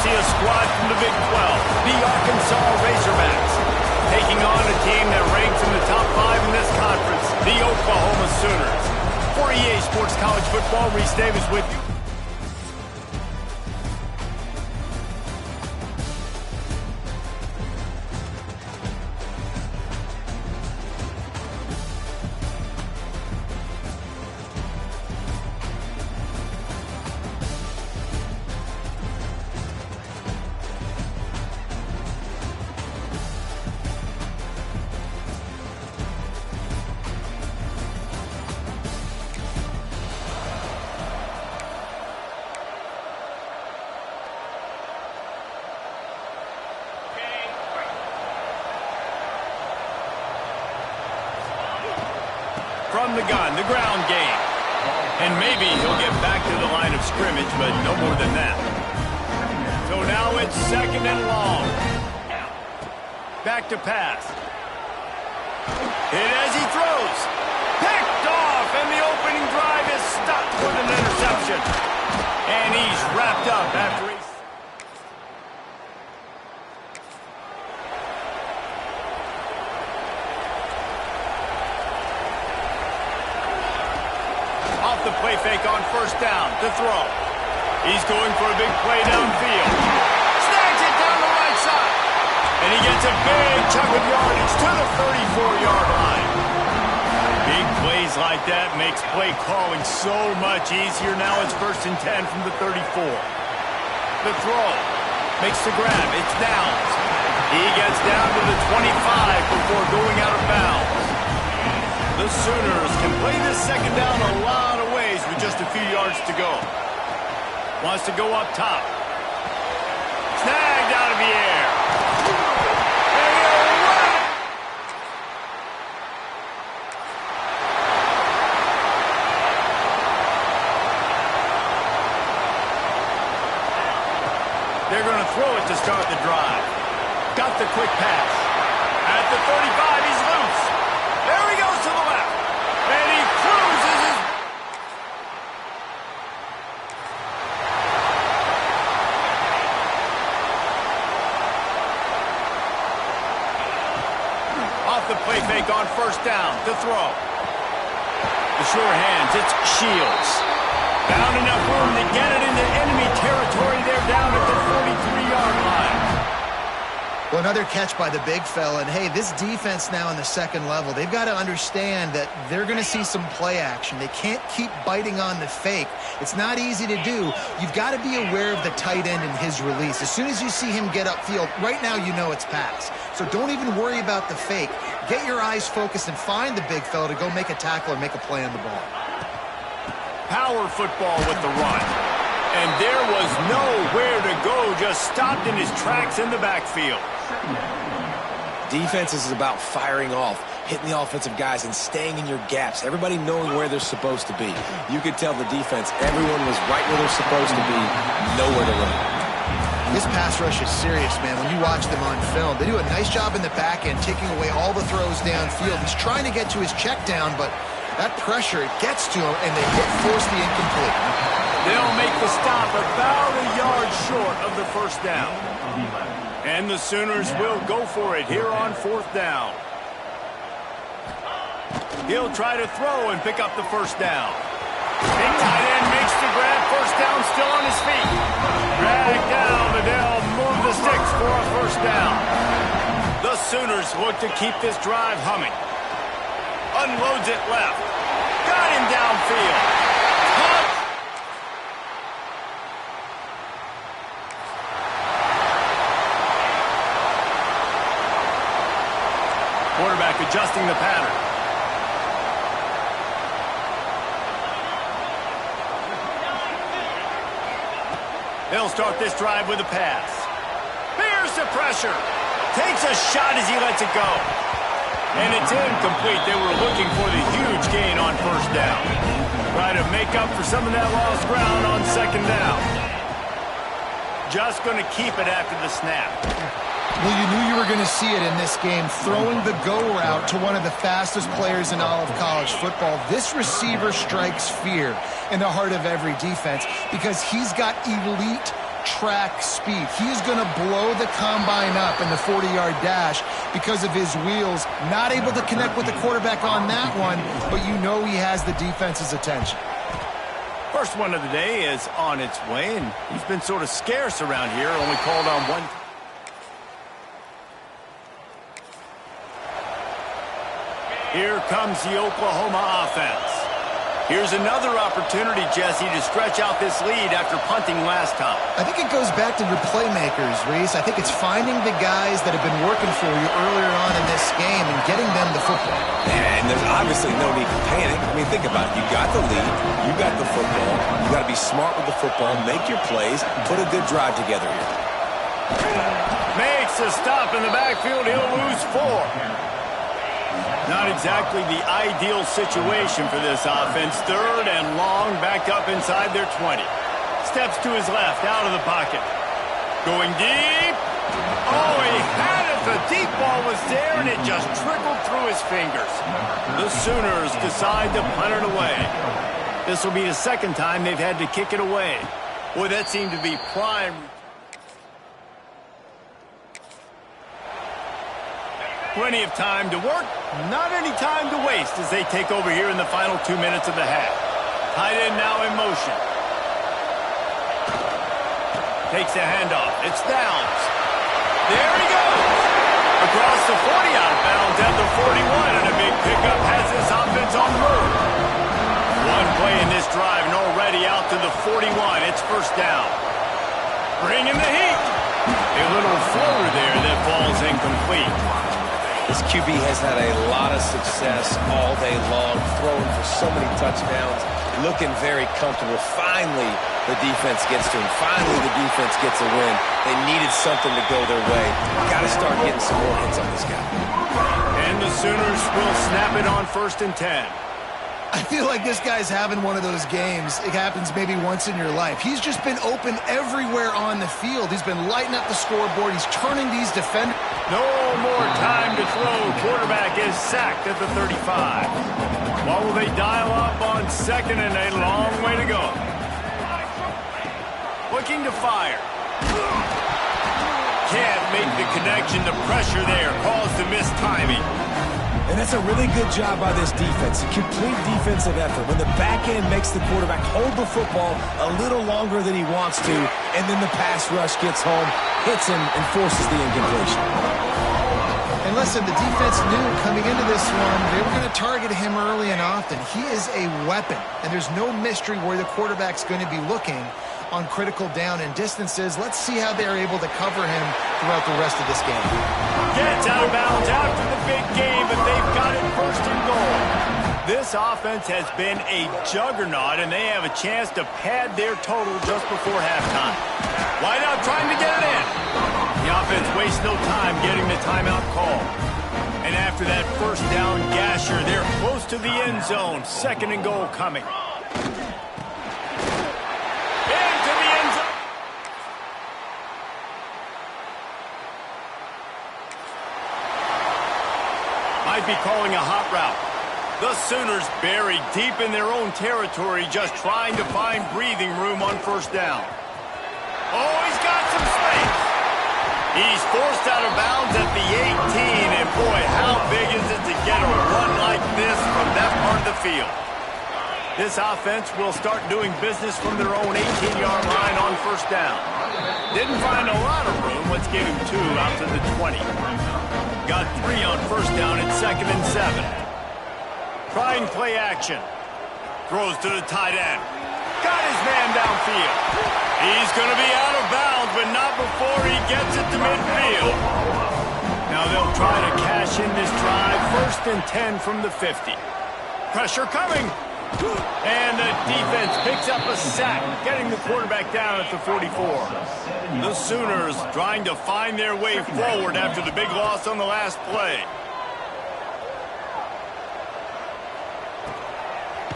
see a squad from the Big 12, the Arkansas Razorbacks, taking on a team that ranks in the top 5 in this conference, the Oklahoma Sooners. For EA Sports College Football, Reese Davis with you. From the gun, the ground game. And maybe he'll get back to the line of scrimmage, but no more than that. So now it's 2nd and long. Back to pass. Hit as he throws. Picked off, and the opening drive is stopped with an interception. And he's wrapped up after he's... Off the play fake on 1st down to throw. He's going for a big play downfield. Snags it down the right side. And he gets a big chunk of yardage to the 34-yard line. Big plays like that makes play calling so much easier. Now it's 1st and 10 from the 34. The throw makes the grab. It's Downs. He gets down to the 25 before going out of bounds. The Sooners can play this 2nd down a lot of ways with just a few yards to go. Wants to go up top. Snagged out of the air. And he'll run it. They're going to throw it to start the drive. Got the quick pass. At the 35, he's loose. There he goes to the left. And he cruises his... Off the play fake on 1st down to throw. The sure hands, it's Shields. Found enough room to get it into enemy territory. They're down at the 43-yard line. Well, another catch by the big fella. And, hey, this defense now in the 2nd level, they've got to understand that they're going to see some play action. They can't keep biting on the fake. It's not easy to do. You've got to be aware of the tight end and his release. As soon as you see him get upfield, right now you know it's pass. So don't even worry about the fake. Get your eyes focused and find the big fella to go make a tackle or make a play on the ball. Power football with the run. And there was nowhere to go, just stopped in his tracks in the backfield. Defense is about firing off, hitting the offensive guys, and staying in your gaps. Everybody knowing where they're supposed to be. You could tell the defense, everyone was right where they're supposed to be, nowhere to run. This pass rush is serious, man. When you watch them on film, they do a nice job in the back end, taking away all the throws downfield. He's trying to get to his check down, but that pressure, it gets to him, and they force the incomplete. They'll make the stop about a yard short of the 1st down. And the Sooners will go for it here on 4th down. He'll try to throw and pick up the 1st down. Big tight end makes the grab. 1st down, still on his feet. Drag down, and they'll move the sticks for a 1st down. The Sooners look to keep this drive humming. Unloads it left. Got him downfield. Quarterback adjusting the pattern. They'll start this drive with a pass. Here's the pressure. Takes a shot as he lets it go. And it's incomplete. They were looking for the huge gain on 1st down. Try to make up for some of that lost ground on 2nd down. Just going to keep it after the snap. Well, you knew you were going to see it in this game, throwing the go route to one of the fastest players in all of college football. This receiver strikes fear in the heart of every defense because he's got elite track speed. He's going to blow the combine up in the 40-yard dash because of his wheels. Not able to connect with the quarterback on that one, but you know he has the defense's attention. First one of the day is on its way, and he's been sort of scarce around here, only called on one. Here comes the Oklahoma offense. Here's another opportunity, Jesse, to stretch out this lead after punting last time. I think it goes back to your playmakers, Reese. I think it's finding the guys that have been working for you earlier on in this game and getting them the football. And there's obviously no need to panic. I mean, think about it. You got the lead. You got the football. You got to be smart with the football, make your plays, put a good drive together here. Makes a stop in the backfield. He'll lose 4. Not exactly the ideal situation for this offense. 3rd and long, backed up inside their 20. Steps to his left, out of the pocket. Going deep. Oh, he had it. The deep ball was there, and it just trickled through his fingers. The Sooners decide to punt it away. This will be the second time they've had to kick it away. Boy, that seemed to be prime. Plenty of time to work, not any time to waste as they take over here in the final 2 minutes of the half. Tight end now in motion. Takes a handoff. It's Downs. There he goes. Across the 40, out of bounds at the 41, and a big pickup has this offense on the move. One play in this drive, and already out to the 41. It's first down. Bringing the heat. A little floater there that falls incomplete. This QB has had a lot of success all day long, throwing for so many touchdowns, looking very comfortable. Finally, the defense gets to him. Finally, the defense gets a win. They needed something to go their way. Got to start getting some more hits on this guy. And the Sooners will snap it on 1st and 10. I feel like this guy's having one of those games. It happens maybe once in your life. He's just been open everywhere on the field. He's been lighting up the scoreboard. He's turning these defenders. No more time to throw. Quarterback is sacked at the 35. What will they dial up on 2nd and a long way to go? Looking to fire. Can't make the connection. The pressure there caused the missed timing. And that's a really good job by this defense. A complete defensive effort. When the back end makes the quarterback hold the football a little longer than he wants to, and then the pass rush gets home, hits him, and forces the incompletion. And listen, the defense knew coming into this one, they were going to target him early and often. He is a weapon, and there's no mystery where the quarterback's going to be looking on critical down and distances. Let's see how they're able to cover him throughout the rest of this game. Gets out of bounds after the big game, but they've got it 1st and goal. This offense has been a juggernaut, and they have a chance to pad their total just before halftime. Wide out trying to get it in. The offense wastes no time getting the timeout call. And after that 1st down gasher, they're close to the end zone. 2nd and goal coming. Might be calling a hot route. The Sooners buried deep in their own territory, just trying to find breathing room on 1st down. Oh, he's got some space. He's forced out of bounds at the 18, and boy, how big is it to get a run like this from that part of the field. This offense will start doing business from their own 18-yard line on 1st down. Didn't find a lot of room. Let's give him 2 out to the 20. Got 3 on 1st down at 2nd and 7. Trying play action. Throws to the tight end. Got his man downfield. He's going to be out of bounds, but not before he gets it to midfield. Now they'll try to cash in this drive. 1st and 10 from the 50. Pressure coming. And the defense picks up a sack, getting the quarterback down at the 44. The Sooners trying to find their way forward after the big loss on the last play.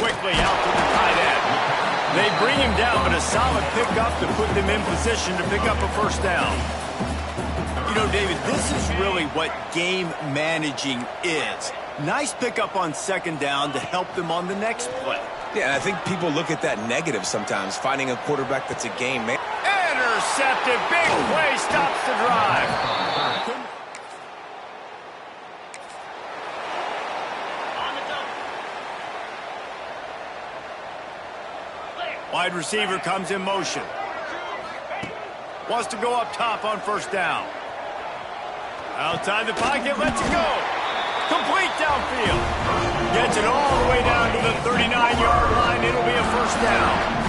Quickly out to the tight end. They bring him down, but a solid pickup to put them in position to pick up a 1st down. You know, David, this is really what game managing is. Nice pickup on 2nd down to help them on the next play. Yeah, and I think people look at that negative sometimes, finding a quarterback that's a game man. intercepted. Big play stops the drive. Wide receiver comes in motion. Wants to go up top on first down. Outside the pocket, lets it go. Complete downfield. Gets it all the way down to the 39-yard line. It'll be a first down.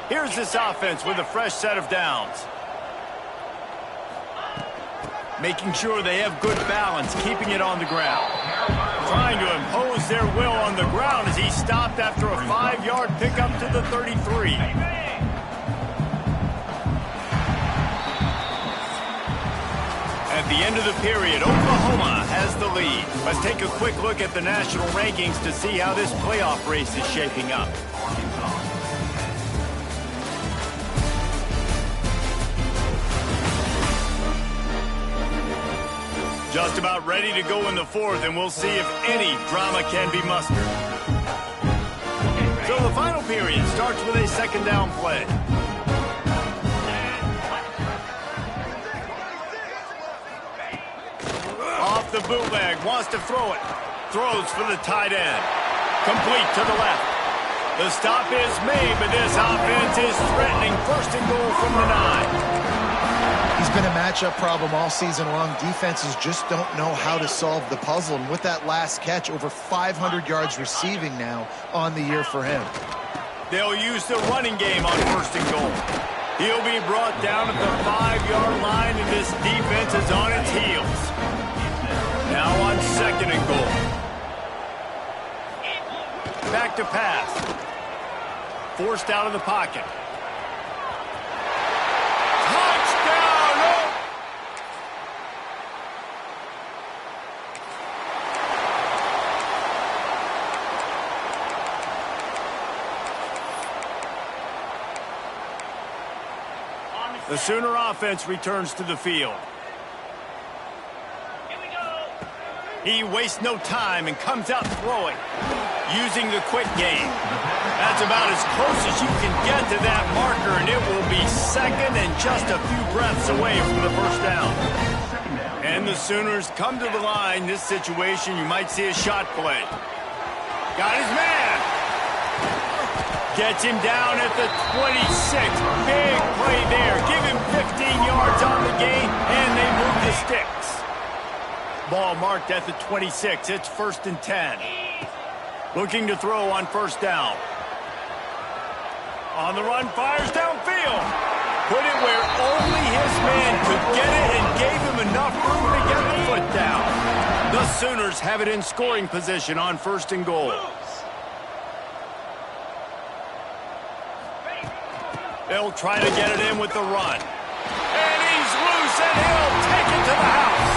Here's this offense with a fresh set of downs. Making sure they have good balance, keeping it on the ground. Trying to impose their will on the ground as he stopped after a 5-yard pickup to the 33. At the end of the period, Oklahoma has the lead. Let's take a quick look at the national rankings to see how this playoff race is shaping up. Just about ready to go in the fourth, and we'll see if any drama can be mustered. So the final period starts with a second down play. Off the bootleg, wants to throw it. Throws for the tight end. Complete to the left. The stop is made, but this offense is threatening first and goal from the 9. He's been a matchup problem all season long. Defenses just don't know how to solve the puzzle. And with that last catch, over 500 yards receiving now on the year for him. They'll use the running game on first and goal. He'll be brought down at the 5-yard line, and this defense is on its heels. Now on second and goal. Back to pass. Forced out of the pocket. The Sooner offense returns to the field. He wastes no time and comes out throwing, using the quick game. That's about as close as you can get to that marker, and it will be second and just a few breaths away from the first down. And the Sooners come to the line. This situation, you might see a shot play. Got his man. Gets him down at the 26. Big play there. Give him 15 yards on the gain, and they move the sticks. Ball marked at the 26. It's first and 10. Looking to throw on first down. On the run, fires downfield. Put it where only his man could get it and gave him enough room to get the foot down. The Sooners have it in scoring position on first and goal. They'll try to get it in with the run. And he's loose, and he'll take it to the house.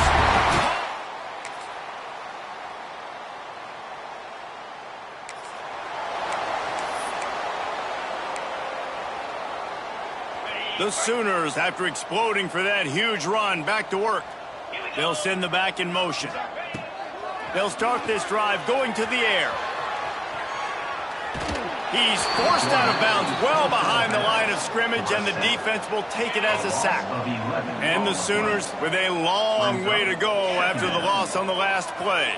The Sooners, after exploding for that huge run, back to work. They'll send the back in motion. They'll start this drive going to the air. He's forced out of bounds well behind the line of scrimmage, and the defense will take it as a sack. And the Sooners with a long way to go after the loss on the last play.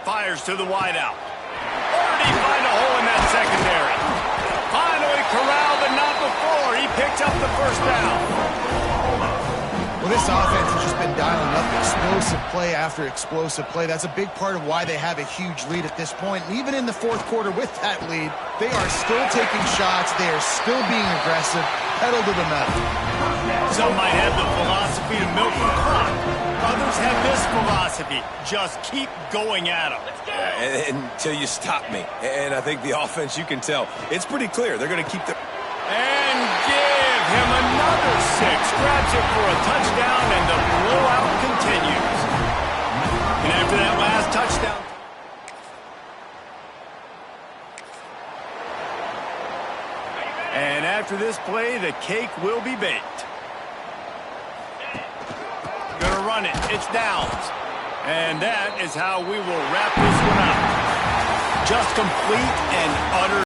Fires to the wideout. Or did he find a hole in that secondary? Finally corralled, but not before. He picked up the first down. Well, this offense has just been dialing up explosive play after explosive play. That's a big part of why they have a huge lead at this point. And even in the fourth quarter with that lead, they are still taking shots. They are still being aggressive, pedal to the metal. Some might have the philosophy to milk the clock. Others have this philosophy. Just keep going at them. Until you stop me. And I think the offense, you can tell, it's pretty clear. They're going to keep the... And give him another 6. Grabs it for a touchdown, and the blowout continues. And after that last touchdown... And after this play, the cake will be baked. Gonna run it. It's downs. And that is how we will wrap this one up. Just complete and utter